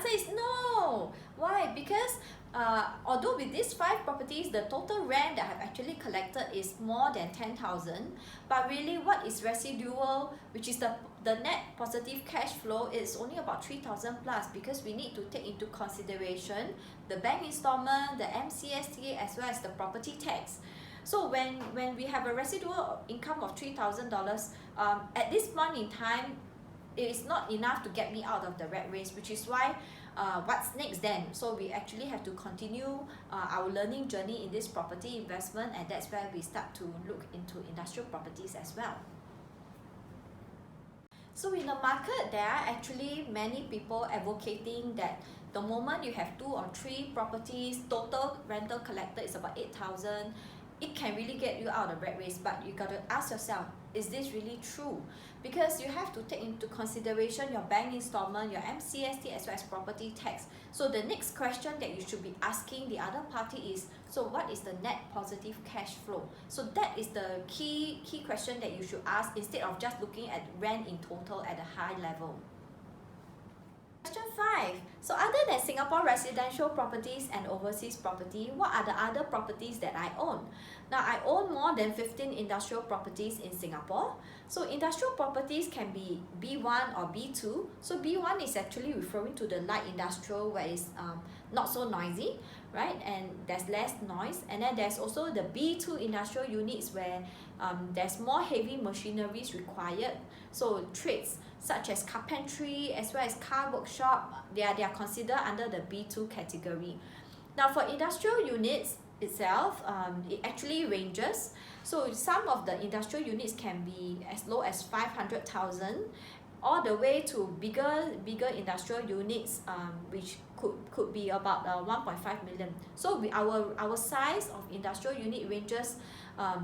answer is no. Why? Because although with these 5 properties, the total rent that I've actually collected is more than 10,000, but really what is residual, which is the net positive cash flow, is only about 3,000 plus, because we need to take into consideration the bank installment, the MCST, as well as the property tax. So when we have a residual income of $3,000, at this point in time, it is not enough to get me out of the rat race, which is why what's next then? So we actually have to continue our learning journey in this property investment, and that's where we start to look into industrial properties as well. So in the market, there are actually many people advocating that the moment you have 2 or 3 properties, total rental collected is about 8,000, it can really get you out of the rat race. But you got to ask yourself, is this really true? Because you have to take into consideration your bank installment, your MCST, as well as property tax. So the next question that you should be asking the other party is, so what is the net positive cash flow? So that is the key question that you should ask, instead of just looking at rent in total at a high level. Question 5. So other than Singapore residential properties and overseas property, what are the other properties that I own? Now, I own more than 15 industrial properties in Singapore. So industrial properties can be B1 or B2. So B1 is actually referring to the light industrial, where it's not so noisy, right? And there's less noise. And then there's also the B2 industrial units, where there's more heavy machineries required. So trades such as carpentry as well as car workshop, they are considered under the B2 category. Now for industrial units itself, it actually ranges. So some of the industrial units can be as low as 500,000, all the way to bigger industrial units, which could be about 1.5 million. So our size of industrial unit ranges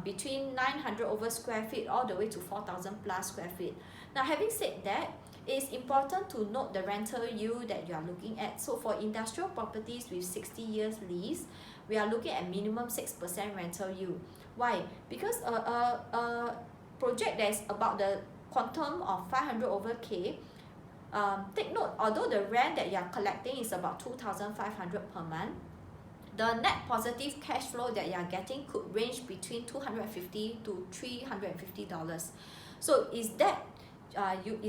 between 900 over square feet all the way to 4,000 plus square feet. Now, having said that, it's important to note the rental yield that you are looking at. So for industrial properties with 60 years lease, we are looking at minimum 6% rental yield. Why? Because a project that is about the quantum of 500 over K, take note, although the rent that you are collecting is about 2,500 per month, the net positive cash flow that you are getting could range between $250 to $350. So is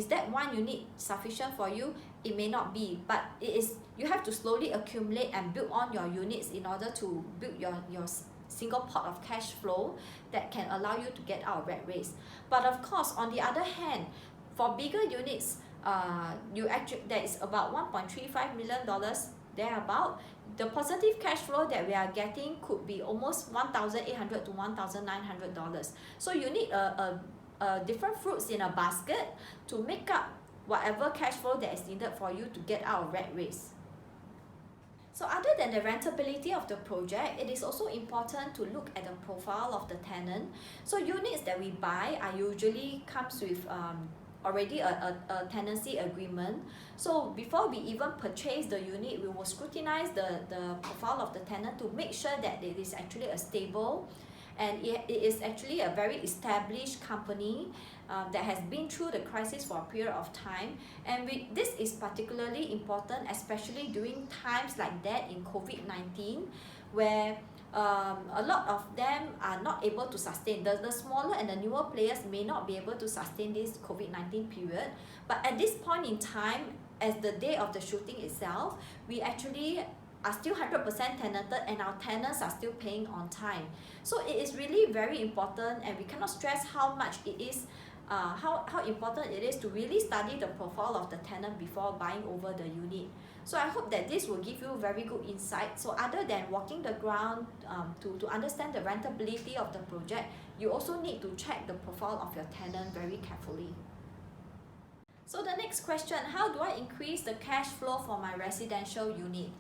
that one unit sufficient for you? It may not be, but you have to slowly accumulate and build on your units in order to build your single pot of cash flow that can allow you to get out of rat race. But of course, on the other hand, for bigger units, there is about $1.35 million thereabout. The positive cash flow that we are getting could be almost $1,800 to $1,900. So you need different fruits in a basket to make up whatever cash flow that is needed for you to get out of rat race. So other than the rentability of the project, it is also important to look at the profile of the tenant. So units that we buy are usually comes with already a tenancy agreement. So before we even purchase the unit, we will scrutinize the profile of the tenant to make sure that it is actually a stable, and it is actually a very established company that has been through the crisis for a period of time. And this is particularly important, especially during times like that in COVID-19, where a lot of them are not able to sustain. The smaller and the newer players may not be able to sustain this COVID-19 period. But at this point in time, as the day of the shooting itself, we actually are still 100% tenanted, and our tenants are still paying on time. So it is really very important, and we cannot stress how much it is, how important it is to really study the profile of the tenant before buying over the unit. So I hope that this will give you very good insight. So other than walking the ground to understand the rentability of the project, you also need to check the profile of your tenant very carefully. So the next question, how do I increase the cash flow for my residential unit?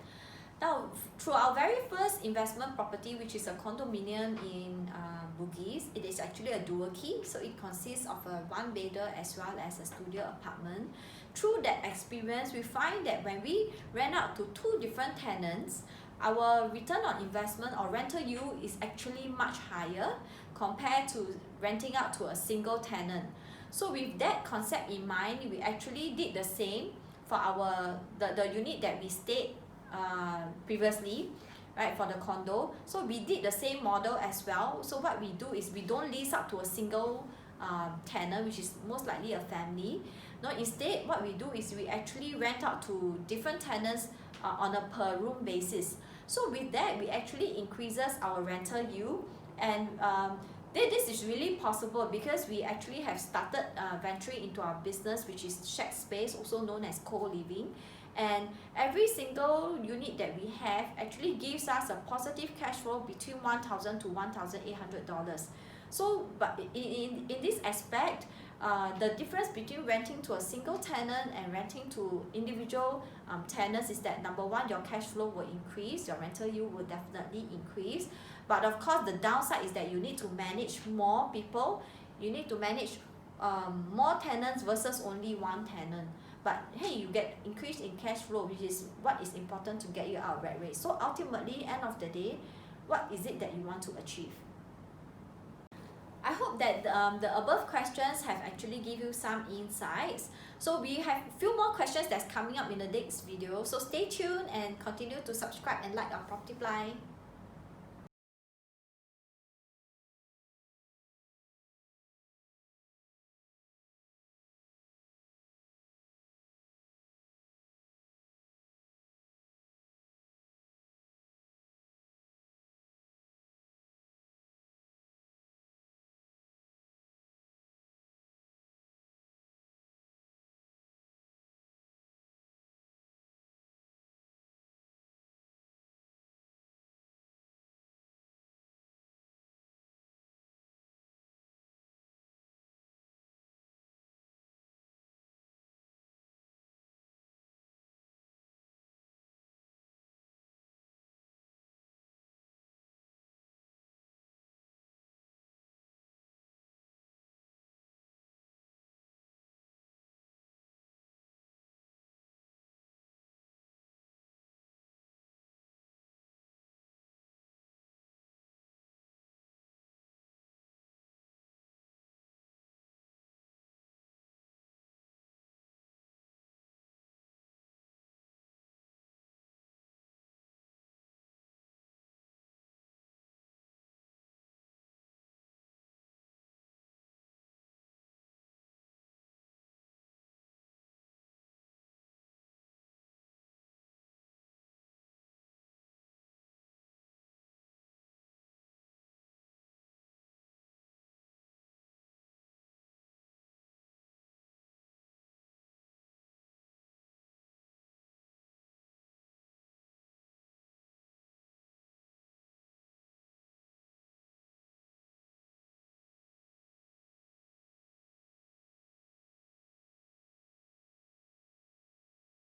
Now, through our very first investment property, which is a condominium in Bugis, it is actually a dual key. So it consists of a one-bedder as well as a studio apartment. Through that experience, we find that when we rent out to 2 different tenants, our return on investment or rental yield is actually much higher compared to renting out to a single tenant. So with that concept in mind, we actually did the same for the unit that we stayed previously, right, for the condo. So we did the same model as well. So what we do is we don't lease out to a single tenant, which is most likely a family. No, instead what we do is we actually rent out to different tenants on a per room basis. So with that, we actually increases our rental yield, and this is really possible because we actually have started venturing into our business, which is shared space, also known as co-living. And every single unit that we have actually gives us a positive cash flow between $1,000 to $1,800. So but in this aspect, the difference between renting to a single tenant and renting to individual tenants is that, number one, your cash flow will increase, your rental yield will definitely increase. But of course, the downside is that you need to manage more people, you need to manage more tenants versus only one tenant. But hey, you get increase in cash flow, which is what is important to get you out of rat race. So ultimately, end of the day, what is it that you want to achieve? I hope that the above questions have actually give you some insights. So we have a few more questions that's coming up in the next video. So stay tuned and continue to subscribe and like our Proptiply.